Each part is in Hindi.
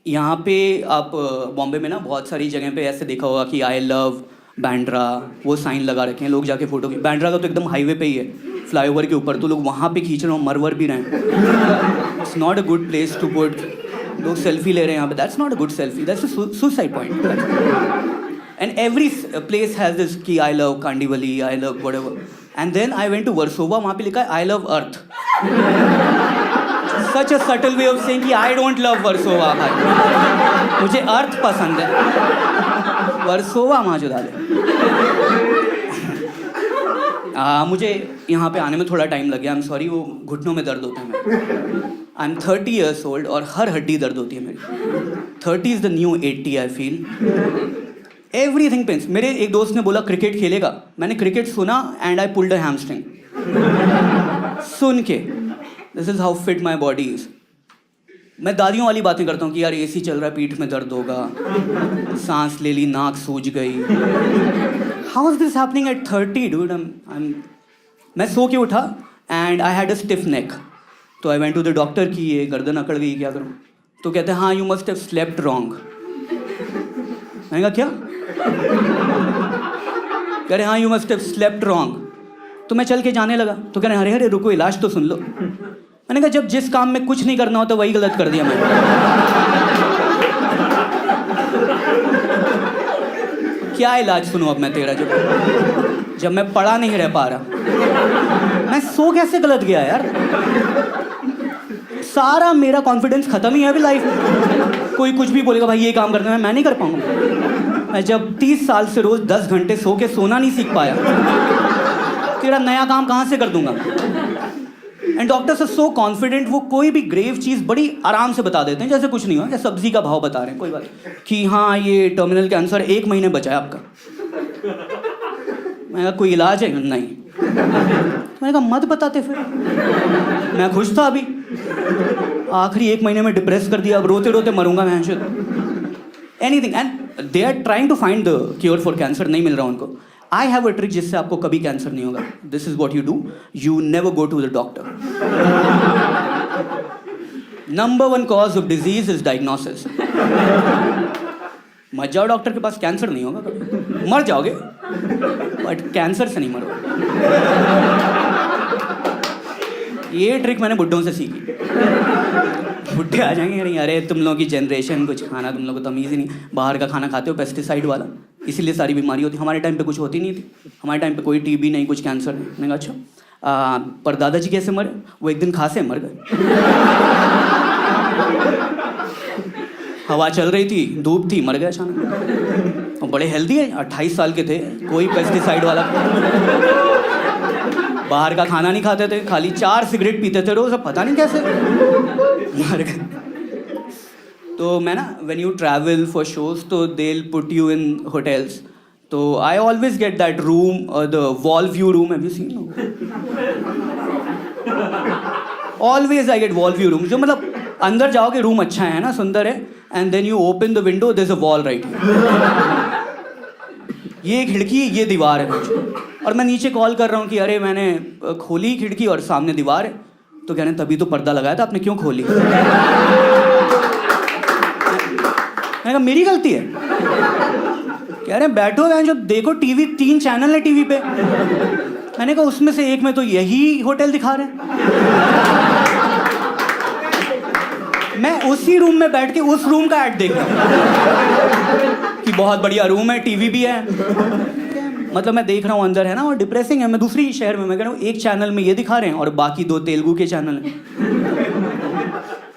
यहाँ पे आप बॉम्बे में ना बहुत सारी जगह पे ऐसे देखा होगा कि आई लव बैंड्रा, वो साइन लगा रखे हैं, लोग जाके फोटो बैंड्रा का तो एकदम हाईवे पे ही है, फ्लाईओवर के ऊपर, तो लोग वहाँ पे खींच रहे हो, मरवर भी रहे हैं। It's not a good place to put, लोग सेल्फी ले रहे हैं यहाँ पे, that's not a good selfie, that's a suicide point. And every place has this कि I love Kandivali, I love whatever. And then I went to Warsaw, वहाँ पे लिखा है I love Earth. Such a subtle way of saying कि I don't love Warsaw भाई, मुझे अर्थ पसंद है, वर्सोवा माँ जो डाले। मुझे यहाँ पे आने में थोड़ा टाइम लग गया, आई एम सॉरी, वो घुटनों में दर्द होता है मेरे। आई एम 30 years old और हर हड्डी दर्द होती है मेरी। 30 is the new 80 I feel. Everything pains. मेरे एक दोस्त ने बोला क्रिकेट खेलेगा, मैंने क्रिकेट सुना and I pulled a hamstring सुन के। This is how fit my body is. मैं दादियों वाली बातें करता हूँ कि यार एसी चल रहा है, पीठ में दर्द होगा, सांस ले ली, नाक सूज गई। How is this happening at 30 dude? मैं सो के उठा and I had a stiff neck, तो I went to the doctor कि ये गर्दन अकड़ गई, क्या करूँ? तो कहते हैं हाँ you must have slept wrong. मैंने कहा क्या? कह रहे हाँ you must have slept wrong. तो मैं चल के जाने लगा, तो कह रहे अरे अरे रुको, इलाज तो सुन लो। मैंने कहा जब जिस काम में कुछ नहीं करना होता वही गलत कर दिया मैंने। क्या इलाज सुनूं अब मैं तेरा, जब मैं पढ़ा नहीं रह पा रहा। मैं सो कैसे गलत गया यार? सारा मेरा कॉन्फिडेंस खत्म ही है अभी लाइफ में। कोई कुछ भी बोलेगा भाई ये काम करना है, मैं नहीं कर पाऊंगा। मैं जब 30 साल से रोज 10 घंटे सो के सोना नहीं सीख पाया, तेरा नया काम कहाँ से कर दूंगा? And doctors are so confident, वो कोई भी ग्रेव चीज़ बड़ी आराम से बता देते हैं, जैसे कुछ नहीं हुआ, जैसे सब्जी का भाव बता रहे हैं, कोई बात कि हाँ ये टर्मिनल कैंसर 1 महीने बचा है आपका। मैं कहा कोई इलाज है? नहीं। मैंने कहा मत बताते फिर, मैं खुश था अभी। आखिरी 1 महीने में डिप्रेस कर दिया, अब रोते रोते मरूंगा मैं। Anything, and they are trying to find the cure for cancer, नहीं मिल रहा उनको। आई हैव अ ट्रिक जिससे आपको कभी कैंसर नहीं होगा। This is what you do, you never go to the doctor. Number 1 cause of disease is diagnosis. मत जाओ डॉक्टर के पास, कैंसर नहीं होगा कभी, मर जाओगे बट कैंसर से नहीं मरोगे। ये ट्रिक मैंने बुड्ढों से सीखी। बुड्ढे आ जाएंगे, अरे तुम लोगों की जनरेशन, कुछ खाना तुम लोगों को तमीज़ ही नहीं, बाहर का खाना खाते हो पेस्टिसाइड वाला, इसीलिए सारी बीमारी होती। हमारे टाइम पे कुछ होती नहीं थी, हमारे टाइम पे कोई टीबी नहीं, कुछ कैंसर नहीं। मैंने कहा अच्छा, पर दादाजी कैसे मरे? वो एक दिन खांसे मर गए। हवा चल रही थी, धूप थी, मर गए अचानक। और बड़े हेल्दी है, 28 साल के थे, कोई पेस्टिसाइड वाला, बाहर का खाना नहीं खाते थे, खाली 4 सिगरेट पीते थे रोज, पता नहीं कैसे मर गए। तो मैं ना, when you travel for shows, तो they will put you in hotels, तो I always get that room, the wall view room, have you seen? Always I get wall view room, जो मतलब अंदर जाओगे रूम अच्छा है ना, सुंदर है, and then you open the window, there is a wall right here. ये खिड़की, ये दीवार है मुझे, और मैं नीचे कॉल कर रहा हूँ कि अरे मैंने खोली खिड़की और सामने दीवार है। तो कह रहे हैं तभी तो पर्दा लगाया था आपने, क्यों खोली? मैंने कहा मेरी गलती है। कह रहे हैं बैठो बहन, जब देखो टीवी, 3 चैनल है टीवी पे। मैंने कहा उसमें से एक में तो यही होटल दिखा रहे हैं। मैं उसी रूम में बैठ के उस रूम का ऐड देख रहा हूँ कि बहुत बढ़िया रूम है, टीवी भी है। मतलब मैं देख रहा हूँ अंदर है ना, और डिप्रेसिंग है। मैं दूसरी शहर में, मैं कह रहा हूँ एक चैनल में ये दिखा रहे हैं और बाकी 2 तेलुगु के चैनल हैं।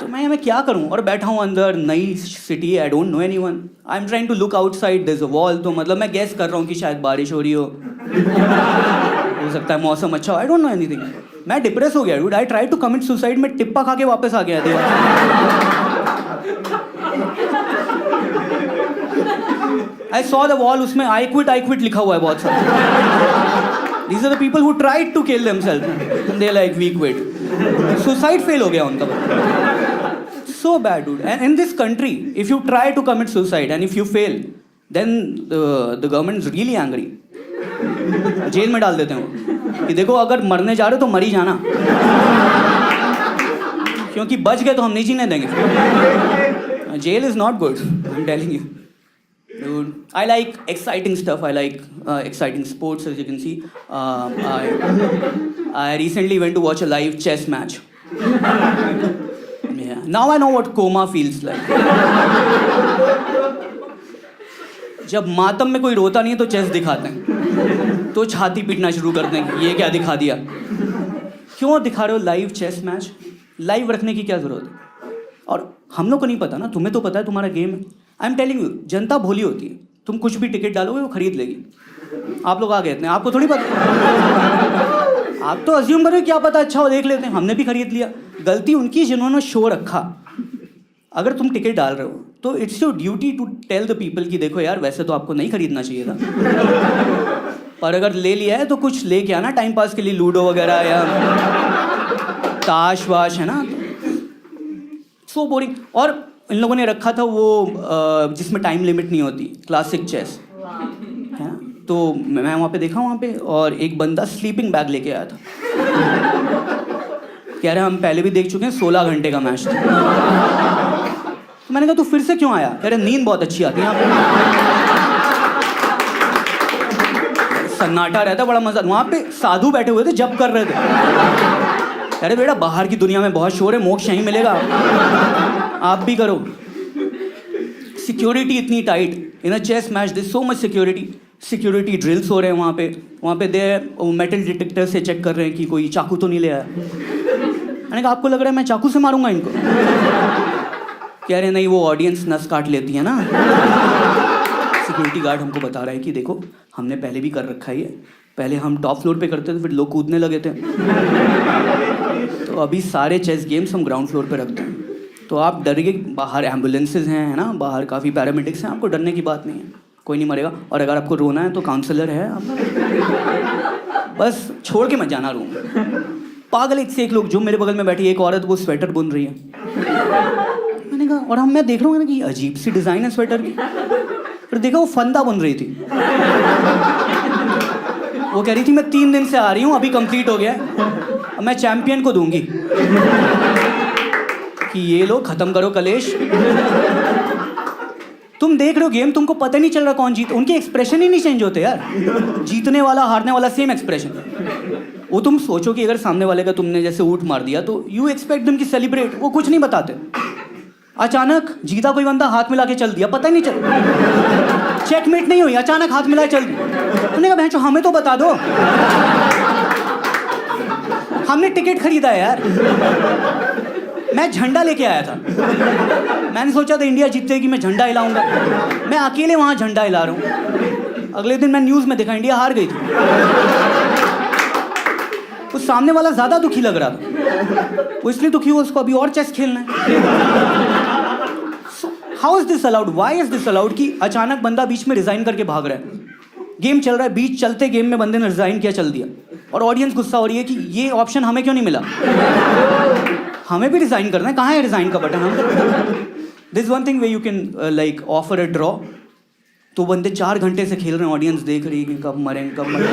तो मैं क्या करूँ? और बैठा हूँ अंदर, नई city, I don't know anyone, I am trying to look outside, there is a wall. तो मतलब मैं गेस कर रहा हूँ कि शायद बारिश हो रही हो सकता है मौसम अच्छा हो, आई डोंट नो एनीथिंग। मैं डिप्रेस हो गया dude, I try to commit suicide, में टिप्पा खा के वापस आ गया दीवार। आई सॉ द वॉल, उसमें आई क्विट लिखा हुआ है बहुत सारा। These are the people who tried to kill themselves and they're like we quit. Suicide fail हो गया उनका। So bad dude. And in this country, if you try to commit suicide and if you fail, then the government is really angry. Jail में डाल देते हैं कि देखो अगर मरने जा रहे हो तो मर ही जाना, क्योंकि बच गए तो हम नहीं जीने देंगे। Jail is not good, I'm telling you. Dude, I like exciting stuff. I like exciting sports, as you can see. I recently went to watch a live chess match. Yeah. Now I know what coma feels like. जब मातम में कोई रोता नहीं है तो चेस दिखाते हैं, तो छाती पीटना शुरू करते हैं कि ये क्या दिखा दिया। क्यों दिखा रहे हो लाइव चेस मैच? लाइव रखने की क्या ज़रूरत है? और हम लोग को नहीं पता ना, तुम्हें तो पता है तुम्हारा गेम है। आई एम टेलिंग यू, जनता भोली होती है। तुम कुछ भी टिकट डालोगे वो खरीद लेगी। आप लोग आ गए इतने, आपको थोड़ी पता। आप तो अज्यूम करो क्या पता अच्छा हो, देख लेते हैं। हमने भी खरीद लिया। गलती उनकी जिन्होंने शो रखा। अगर तुम टिकट डाल रहे हो तो it's your duty to tell the people कि देखो यार, वैसे तो आपको नहीं खरीदना चाहिए था, पर अगर ले लिया है तो कुछ लेके आना टाइम पास के लिए, लूडो वगैरह या ताश वाश, है ना। So boring. और इन लोगों ने रखा था वो जिसमें टाइम लिमिट नहीं होती, क्लासिक चेस है। तो मैं वहाँ पे देखा वहाँ पे, और एक बंदा स्लीपिंग बैग लेके आया था। कह रहे हम पहले भी देख चुके हैं, 16 घंटे का मैच था। तो मैंने कहा तू फिर से क्यों आया? कह रहे नींद बहुत अच्छी आती है यहाँ पे, सन्नाटा रहता, बड़ा मजा। वहाँ पे साधु बैठे हुए थे, जप कर रहे थे। अरे बेटा, बाहर की दुनिया में बहुत शोर है, मोक्ष यहीं मिलेगा, आप भी करो। सिक्योरिटी इतनी tight in a chess match, this so much security drills हो रहे हैं वहाँ पे दे मेटल डिटेक्टर से चेक कर रहे हैं कि कोई चाकू तो नहीं ले आया। मैंने कहा आपको लग रहा है मैं चाकू से मारूंगा इनको? कह रहे नहीं, वो ऑडियंस नस काट लेती है ना। सिक्योरिटी गार्ड हमको बता रहा है कि देखो हमने पहले भी कर रखा है, पहले हम टॉप फ्लोर पे करते थे, फिर लोग कूदने लगे थे, तो अभी सारे चेस गेम्स हम ग्राउंड फ्लोर पे रखते हैं। तो आप डरिए, बाहर एम्बुलेंसेज हैं, है ना, बाहर काफ़ी पैरामेडिक्स हैं, आपको डरने की बात नहीं है, कोई नहीं मरेगा। और अगर आपको रोना है तो काउंसलर है, आप बस छोड़ के मत जाना रूम। पागल एक से एक लोग, जो मेरे बगल में बैठी एक औरत, वो स्वेटर बुन रही है। मैंने कहा, और मैं देख रहा हूँ ना कि अजीब सी डिज़ाइन है स्वेटर की, फिर देखा वो फंदा बुन रही थी। वो कह रही थी मैं 3 दिन से आ रही हूँ, अभी कंप्लीट हो गया, अब मैं चैंपियन को दूंगी कि ये लो खत्म करो कलेश। तुम देख रहे हो गेम, तुमको पता नहीं चल रहा कौन जीत, उनके एक्सप्रेशन ही नहीं चेंज होते यार, जीतने वाला हारने वाला सेम एक्सप्रेशन। वो तुम सोचो कि अगर सामने वाले का तुमने जैसे ऊट मार दिया तो यू एक्सपेक्ट देम कि सेलिब्रेट, वो कुछ नहीं बताते। अचानक जीता कोई बंदा, हाथ मिला के चल दिया, पता ही नहीं चल, चेकमेट नहीं हुई, अचानक हाथ मिला चल दिया। तुमने कहा बहन, हमें तो बता दो, हमने टिकट खरीदा है यार। मैं झंडा लेके आया था, मैंने सोचा था इंडिया जीतेगी, मैं झंडा हिलाऊंगा, मैं अकेले वहां झंडा हिला रहा हूँ। अगले दिन मैं न्यूज में देखा इंडिया हार गई थी। उस सामने वाला ज्यादा दुखी लग रहा था, वो इसलिए दुखी हुआ, उसको अभी और चेस खेलना है। How is this allowed, why is this allowed कि अचानक बंदा बीच में रिजाइन करके भाग रहा है, गेम चल रहा है, बीच चलते गेम में बंदे ने रिजाइन किया, चल दिया, और ऑडियंस गुस्सा हो रही है कि ये ऑप्शन हमें क्यों नहीं मिला, हमें भी रिजाइन करना है, कहाँ है रिजाइन का बटन? हम this one thing way you can like offer a draw. तो बंदे 4 घंटे से खेल रहे हैं, ऑडियंस देख रही है कि कब मरें कब मरें।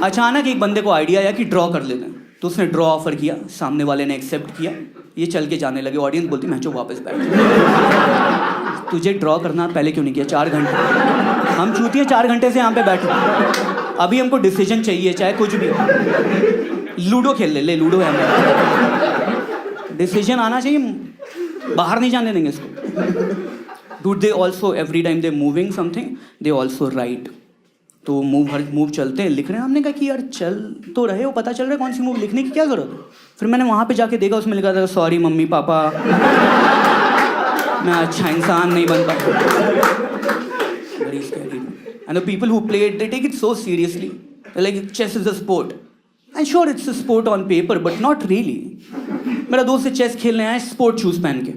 अचानक एक बंदे को आइडिया आया कि ड्रॉ कर लेते हैं, तो उसने ड्रॉ ऑफर किया, सामने वाले ने एक्सेप्ट किया, ये चल के जाने लगे। ऑडियंस बोलती मैं वापस बैठ, तुझे ड्रॉ करना पहले क्यों नहीं किया? 4 घंटे हम चूतिए 4 घंटे से यहाँ पे बैठे, अभी हमको डिसीजन चाहिए, चाहे कुछ भी। लूडो खेल ले लूडो है, डिसीजन आना चाहिए, बाहर नहीं जाने देंगे इसको। Dude they also every time they moving something they also right. तो हर मूव चलते हैं, लिख रहे हैं। हमने कहा कि यार चल तो रहे हो, पता चल रहा है कौन सी मूव, लिखने की क्या जरूरत है? फिर मैंने वहाँ पे जाके देखा, उसमें लिखा था सॉरी मम्मी पापा, मैं अच्छा इंसान नहीं बन पाया। Very scary. And the people who play it, they take it so seriously, like chess is a sport. And sure it's a sport on paper, but not really. मेरा दोस्त चेस खेलने आया स्पोर्ट शूज पहन के,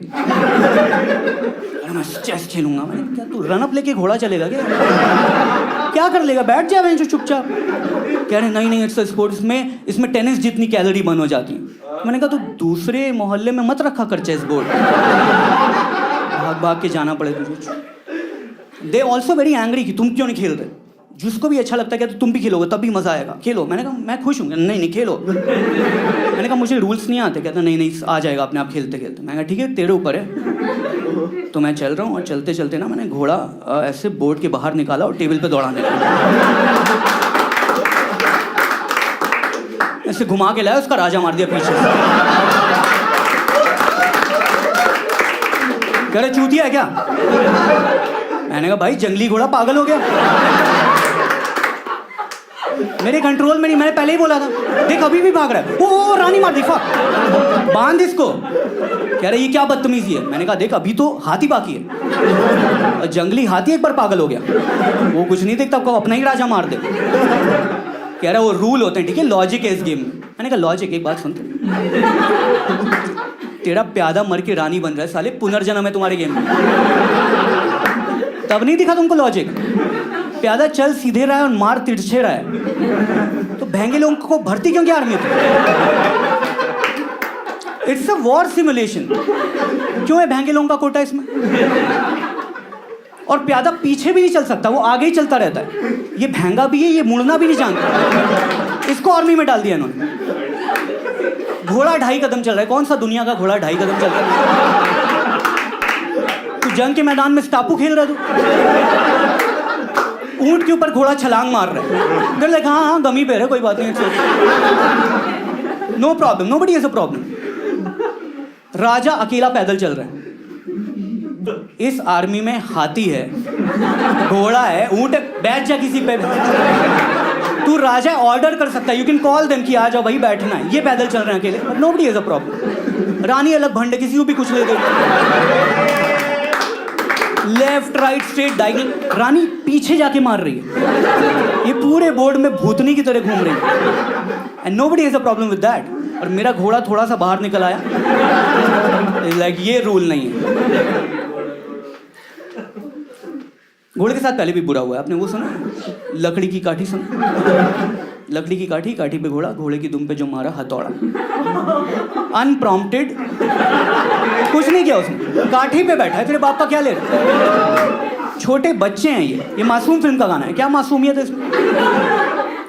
मैं चेस खेलूंगा। मैंने क्या तू रन अप लेके घोड़ा चलेगा क्या कर लेगा? बैठ जा जो चुपचाप। कह रहे नहीं इट्स अ स्पोर्ट, इसमें टेनिस जितनी कैलोरी बर्न हो जाती है। मैंने कहा तो दूसरे मोहल्ले में मत रखा कर चेस बोर्ड, भाग भाग के जाना पड़े तुझे। दे ऑल्सो वेरी एंग्री कि तुम क्यों नहीं खेल रहे, जिसको भी अच्छा लगता है, कहते तुम भी खेलोगे तब भी मज़ा आएगा, खेलो। मैंने कहा मैं खुश हूँ। नहीं नहीं खेलो। मैंने कहा मुझे रूल्स नहीं आते। कहता नहीं नहीं आ जाएगा अपने आप खेलते खेलते। मैंने कहा ठीक है तेरे ऊपर है। तो मैं चल रहा हूँ और चलते चलते ना मैंने घोड़ा ऐसे बोर्ड के बाहर निकाला और टेबल पे दौड़ाने लगा। ऐसे घुमा के लाया, उसका राजा मार दिया पीछे से। कह रहे चूतिया है क्या? मैंने कहा भाई जंगली घोड़ा पागल हो गया, मेरे कंट्रोल में नहीं। मैंने पहले ही बोला था, देख अभी भी भाग रहा है। ओ रानी मार दी, बांध इसको। कह रहे ये क्या बदतमीजी है? मैंने कहा देख अभी तो हाथी बाकी है, जंगली हाथी एक बार पागल हो गया, वो कुछ नहीं देखता, आपको अपना ही राजा मार दे। कह रहा वो रूल होते हैं, ठीक है लॉजिक है इस गेम में। मैंने कहा लॉजिक? एक बात सुनते, तेरा प्यादा मर के रानी बन रहा है, साले पुनर्जन्म है तुम्हारे गेम में, तब नहीं दिखा तुमको लॉजिक? प्यादा चल सीधे रहा है और मार तिरछे रहा है, तो भैंगे लोगों को भर्ती क्यों किया आर्मी में? It's a war simulation. क्यों है भैंगे लोगों का कोटा इसमें? और प्यादा पीछे भी नहीं चल सकता, वो आगे ही चलता रहता है। ये भैंगा भी है, ये मुड़ना भी नहीं जानता, इसको आर्मी में डाल दिया इन्होंने। घोड़ा 2.5 कदम चल रहा है, कौन सा दुनिया का घोड़ा 2.5 कदम चल रहा है? तू जंग के मैदान में स्टापू खेल रहा है, तू ऊंट के ऊपर घोड़ा छलांग मार रहा है। फिर हाँ हाँ गमी पे है, कोई बात नहीं, no problem, nobody has a problem. राजा अकेला पैदल चल रहा है, इस आर्मी में हाथी है, घोड़ा है, ऊंट है, बैठ जा किसी पे। तू राजा ऑर्डर कर सकता है, यू कैन कॉल देम कि आ जाओ भाई बैठना है। ये पैदल चल रहे हैं अकेले, but nobody has a problem. रानी अलग भंड है, किसी को भी कुछ ले दे, लेफ्ट राइट स्ट्रेट डायगोनल। रानी पीछे जाके मार रही है, ये पूरे बोर्ड में भूतनी की तरह घूम रही है, and nobody has a problem with that. और मेरा घोड़ा थोड़ा सा बाहर निकल आया, लाइक ये रूल नहीं है। घोड़े के साथ पहले भी बुरा हुआ है, आपने वो सुना? लकड़ी की काठी सुना? लकड़ी की काठी, काठी पे घोड़ा, घोड़े की दुम पे जो मारा हथौड़ा। अनप्रॉम्प्टेड, कुछ नहीं किया उसने, काठी पे बैठा है, तेरे बाप का क्या ले रहा है? छोटे बच्चे हैं ये मासूम फिल्म का गाना है, क्या मासूमियत है इसमें?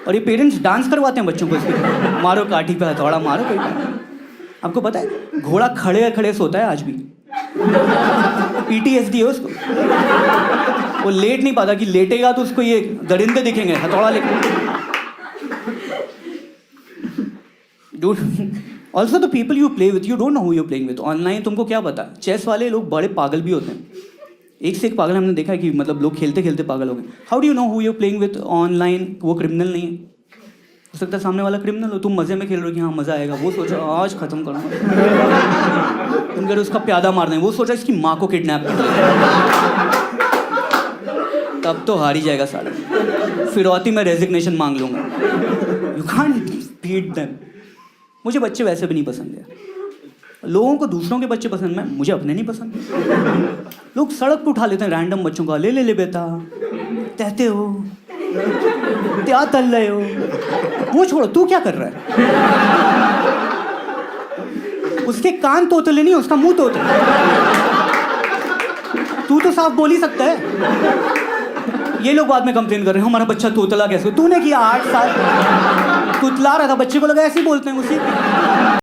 और ये पेरेंट्स डांस करवाते हैं बच्चों को इसके, मारो काठी पे हथौड़ा मारो। कोई आपको पता है घोड़ा खड़े खड़े सोता है आज भी, PTSD है उसको, वो लेट नहीं पाता कि लेटेगा तो उसको ये दरिंदे दिखेंगे हथौड़ा लेके। Dude, also the people you play with, you don't know who you're playing with. Online तुमको क्या पता? चेस वाले लोग बड़े पागल भी होते हैं, एक से एक पागल हमने देखा है कि मतलब लोग खेलते खेलते पागल हो गए। How do you know who you playing with online? वो क्रिमिनल नहीं है, हो सकता है सामने वाला क्रिमिनल हो, तुम मजे में खेल रहे हो कि हाँ मजा आएगा, वो सोचा आज खत्म करना, तुम कह रहे उसका प्यादा मार दें, वो सोचा इसकी माँ को किडनैप कर दें, तब तो हार ही जाएगा साला। फिरौती में रेजिग्नेशन मांग लूंगा। You can't beat them. मुझे बच्चे वैसे भी नहीं पसंद है, लोगों को दूसरों के बच्चे पसंद है, मुझे अपने नहीं पसंद। लोग सड़क पे उठा लेते हैं रैंडम बच्चों का, ले ले ले बेटा कहते हो, क्या तल रहे हो, वो छोड़ो, तू क्या कर रहा है? उसके कान तोतले नहीं, उसका मुंह तोतले, तू तो साफ बोल ही सकता है। ये लोग बाद में कंप्लेन कर रहे हैं हमारा बच्चा तोतला कैसे? तूने किया 8 साल तुतला रहा था, बच्चे को लगा ऐसे ही बोलते हैं उसी।